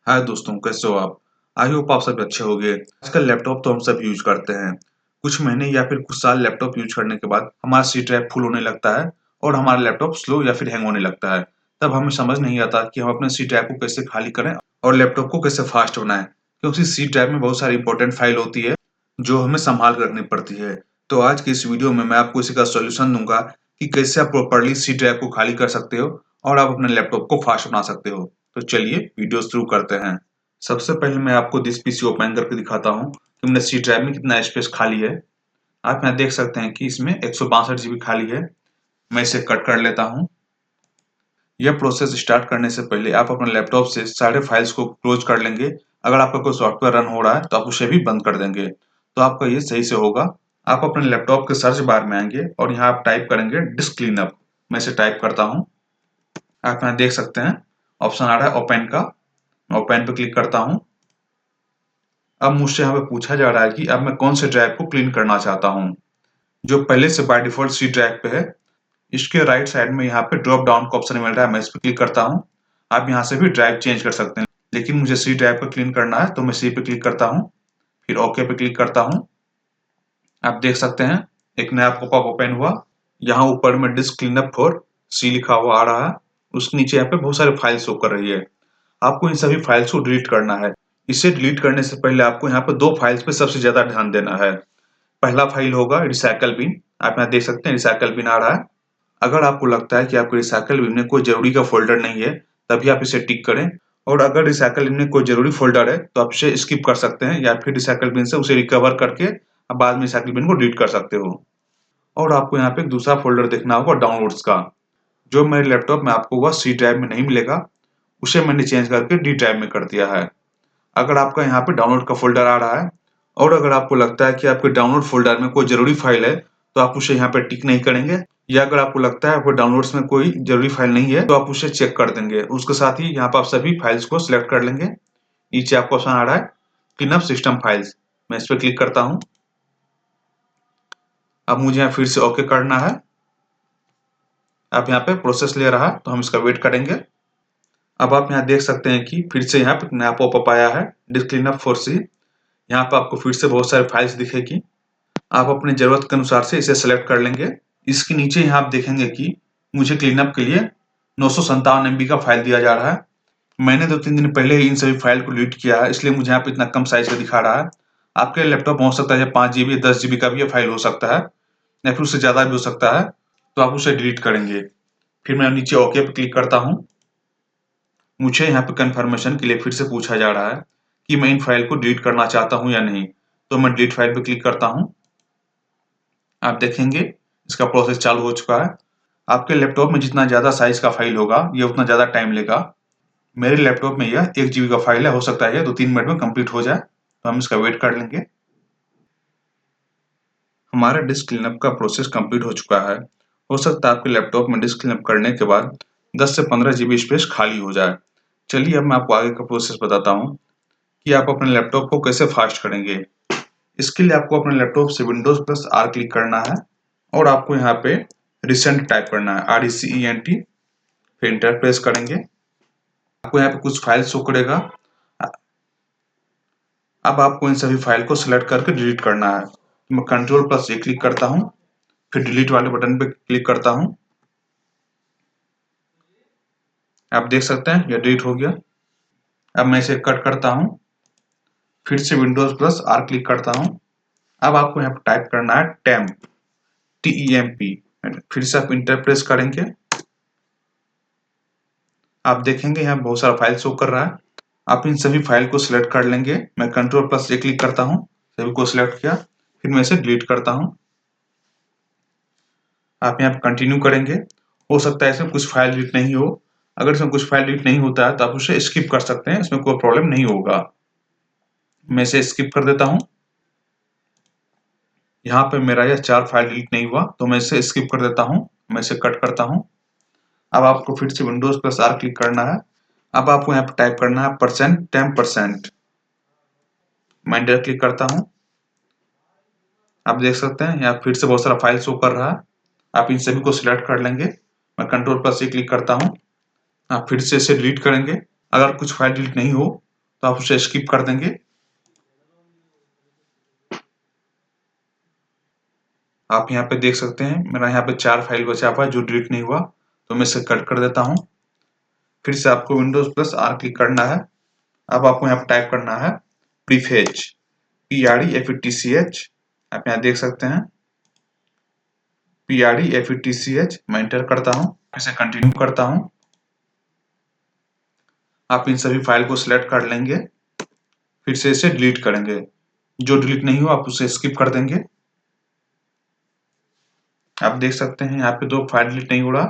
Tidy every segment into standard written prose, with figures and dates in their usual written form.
हाय दोस्तों, कैसे हो आप? आई होप आप सब अच्छे होंगे। आजकल लैपटॉप तो हम सब यूज करते हैं। कुछ महीने या फिर कुछ साल लैपटॉप यूज करने के बाद हमारा सी ड्राइव फुल होने लगता है और हमारा लैपटॉप स्लो या फिर हैंग होने लगता है। तब हमें समझ नहीं आता कि हम अपने सी ड्राइव को कैसे खाली करें और लैपटॉप को कैसे फास्ट बनाएं, क्योंकि सी ड्राइव में बहुत सारी इंपॉर्टेंट फाइल होती है जो हमें संभाल कर रखनी पड़ती है। तो आज की इस वीडियो में मैं आपको इसी का सॉल्यूशन दूंगा कि कैसे आप प्रॉपर्ली सी ड्राइव को खाली कर सकते हो और आप अपने लैपटॉप को फास्ट बना सकते हो। तो चलिए वीडियो शुरू करते हैं। सबसे पहले मैं आपको दिस पीसी ओपन करके दिखाता हूँ कि मेरे सी ड्राइव में कितना स्पेस खाली है। आप यहाँ देख सकते हैं कि इसमें 162 जीबी खाली है। मैं इसे कट कर लेता हूँ। यह प्रोसेस स्टार्ट करने से पहले आप अपने लैपटॉप से सारे फाइल्स को क्लोज कर लेंगे। अगर आपका कोई सॉफ्टवेयर रन हो रहा है तो आप उसे भी बंद कर देंगे, तो आपका ये सही से होगा। आप अपने लैपटॉप के सर्च बार में आएंगे और यहाँ आप टाइप करेंगे डिस्क क्लीनअप। मैं इसे टाइप करता हूँ। आप यहाँ देख सकते हैं ऑप्शन आ रहा है ओपन का। मैं ओपन पे क्लिक करता हूँ। अब मुझसे यहाँ पे पूछा जा रहा है कि अब मैं कौन से ड्राइव को क्लीन करना चाहता हूँ। जो पहले से बाय डिफॉल्ट सी ड्राइव पे है, इसके राइट साइड में यहाँ पे ड्रॉप डाउन का ऑप्शन मिल रहा है। मैं इस पे क्लिक करता हूँ। आप यहाँ से भी ड्राइव चेंज कर सकते हैं, लेकिन मुझे सी ड्राइव को क्लीन करना है तो मैं सी पे क्लिक करता हूँ, फिर ओके पे क्लिक करता हूँ। आप देख सकते हैं एक नया पॉपअप ओपन हुआ। यहाँ ऊपर में डिस्क क्लीनअप फॉर सी लिखा हुआ आ रहा है। उसके नीचे यहाँ पे बहुत सारे फाइल शो कर रही है। आपको इन सभी फाइल्स को डिलीट करना है। इसे डिलीट करने से पहले आपको यहाँ पे दो फाइल्स पे सबसे ज्यादा ध्यान देना है। पहला फाइल होगा रिसाइकल बिन। आप यहाँ देख सकते हैं रिसाइकल बिन आ रहा है। अगर आपको लगता है कि आपके रिसाइकल बिन में कोई जरूरी का फोल्डर नहीं है, तभी आप इसे टिक करें। और अगर रिसाइकल बिन में कोई जरूरी फोल्डर है तो आप इसे स्किप कर सकते हैं, या फिर रिसाइकल बिन से उसे रिकवर करके आप बाद में रिसाइकल बिन को डिलीट कर सकते हो। और आपको यहाँ पे एक दूसरा फोल्डर देखना होगा डाउनलोड्स का, जो मेरे लैपटॉप में आपको वह सी ड्राइव में नहीं मिलेगा। उसे मैंने चेंज करके डी ड्राइव में कर दिया है। अगर आपका यहाँ पे डाउनलोड का फोल्डर आ रहा है और अगर आपको लगता है कि आपके डाउनलोड फोल्डर में कोई जरूरी फाइल है तो आप उसे यहाँ पे टिक नहीं करेंगे, या अगर आपको लगता है आपके डाउनलोड्स में कोई जरूरी फाइल नहीं है तो आप उसे चेक कर देंगे। उसके साथ ही यहाँ पर आप सभी फाइल्स को सिलेक्ट कर लेंगे। नीचे आपको ऑप्शन आ रहा है क्लीनअप सिस्टम फाइल्स। मैं इस पर क्लिक करता हूँ। अब मुझे यहाँ फिर से ओके करना है। अब यहाँ पे प्रोसेस ले रहा है तो हम इसका वेट करेंगे। अब आप यहाँ देख सकते हैं कि फिर से यहाँ पे नया पॉपअप आया है डिस्क क्लीनअप फॉर सी। यहाँ पे आपको फिर से बहुत सारे फाइल्स दिखेगी। आप अपनी जरूरत के अनुसार से इसे सेलेक्ट कर लेंगे। इसके नीचे यहाँ आप देखेंगे कि मुझे क्लीनअप के लिए 957 MB का फाइल दिया जा रहा है। मैंने 2-3 दिन पहले ही इन सभी फाइल को डिलीट किया है, इसलिए मुझे यहाँ पे इतना कम साइज का दिखा रहा है। आपके लैपटॉप हो सकता है 5 GB 10 GB का भी ये फाइल हो सकता है, या फिर उससे ज्यादा भी हो सकता है, तो आप उसे डिलीट करेंगे। फिर मैं नीचे ओके पे क्लिक करता हूँ। मुझे यहाँ पे कंफर्मेशन के लिए फिर से पूछा जा रहा है कि मैं इन फाइल को डिलीट करना चाहता हूँ या नहीं, तो मैं डिलीट फाइल पे क्लिक करता हूँ। आप देखेंगे इसका प्रोसेस चालू हो चुका है। आपके लैपटॉप में जितना ज्यादा साइज का फाइल होगा ये उतना ज्यादा टाइम लेगा। मेरे लैपटॉप में यह 1 GB का फाइल है, हो सकता है 2-3 मिनट में कंप्लीट हो जाए, तो हम इसका वेट कर लेंगे। हमारा डिस्क क्लीनअप का प्रोसेस कंप्लीट हो चुका है। हो सकता है आपके लैपटॉप में डिस्क क्लीनअप करने के बाद 10 से 15 GB स्पेस खाली हो जाए। चलिए अब मैं आपको आगे का प्रोसेस बताता हूँ कि आप अपने लैपटॉप को कैसे फास्ट करेंगे। इसके लिए आपको अपने लैपटॉप से विंडोज प्लस आर क्लिक करना है और आपको यहाँ पे रिसेंट टाइप करना है, RECENT। फिर इंटर प्रेस करेंगे। आपको यहाँ पे कुछ फाइल शो करेगा। अब आपको इन सभी फाइल को सिलेक्ट करके डिलीट करना है। तो मैं Ctrl+A क्लिक करता हूँ, फिर डिलीट वाले बटन पे क्लिक करता हूँ। आप देख सकते हैं यह डिलीट हो गया। अब मैं इसे कट करता हूँ, फिर से विंडोज प्लस आर क्लिक करता हूँ। अब आपको यहाँ पे टाइप करना है टेम्प, TEMP। फिर से आप इंटर प्रेस करेंगे। आप देखेंगे यहाँ बहुत सारा फाइल शो कर रहा है। आप इन सभी फाइल को सिलेक्ट कर लेंगे। मैं Ctrl+A क्लिक करता हूँ, सभी को सिलेक्ट किया, फिर मैं इसे डिलीट करता हूँ। आप यहाँ पे कंटिन्यू करेंगे। हो सकता है इसमें कुछ फाइल डिलीट नहीं हो। अगर इसमें कुछ फाइल डिलीट नहीं होता है तो आप उसे स्किप कर सकते हैं, इसमें कोई प्रॉब्लम नहीं होगा। मैं इसे स्किप कर देता हूँ। यहाँ पे मेरा यह 4 फाइल डिलीट नहीं हुआ, तो मैं इसे स्किप कर देता हूँ। मैं इसे कट करता हूँ। अब आपको फिर से विंडोज प्लस आर क्लिक करना है। अब आपको यहाँ पे टाइप करना है %10%। मैं इंटर क्लिक करता हूँ। आप देख सकते हैं यहाँ फिर से बहुत सारा फाइल शो कर रहा है। आप इन सभी को सिलेक्ट कर लेंगे। मैं Ctrl+C क्लिक करता हूँ। आप फिर से इसे डिलीट करेंगे। अगर कुछ फाइल डिलीट नहीं हो तो आप उसे स्किप कर देंगे। आप यहाँ पे देख सकते हैं मेरा यहाँ पे 4 फाइल बचा हुआ है जो डिलीट नहीं हुआ, तो मैं इसे कट कर देता हूँ। फिर से आपको विंडोज प्लस आर क्लिक करना है। अब आपको यहाँ पे टाइप करना है प्रीफेच, PREFETCH। आप यहाँ देख सकते हैं PREFETCH। मैं एंटर करता हूँ, फिर से कंटिन्यू करता हूँ। आप इन सभी फाइल को सिलेक्ट कर लेंगे, फिर से इसे डिलीट करेंगे। जो डिलीट नहीं हुआ आप उसे स्किप कर देंगे। आप देख सकते हैं यहाँ पे 2 फाइल डिलीट नहीं हो रहा,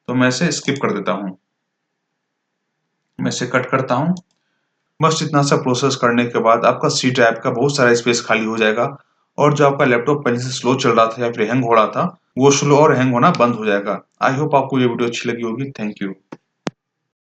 तो मैं इसे स्किप कर देता हूँ। मैं इसे कट करता हूँ। बस इतना सा प्रोसेस करने के बाद आपका सी ड्राइव का बहुत सारा स्पेस खाली हो जाएगा और जो आपका लैपटॉप पहले से स्लो चल रहा था या फिर हैंग हो रहा था, वो स्लो और हैंग होना बंद हो जाएगा। आई होप आपको ये वीडियो अच्छी लगी होगी। Thank you.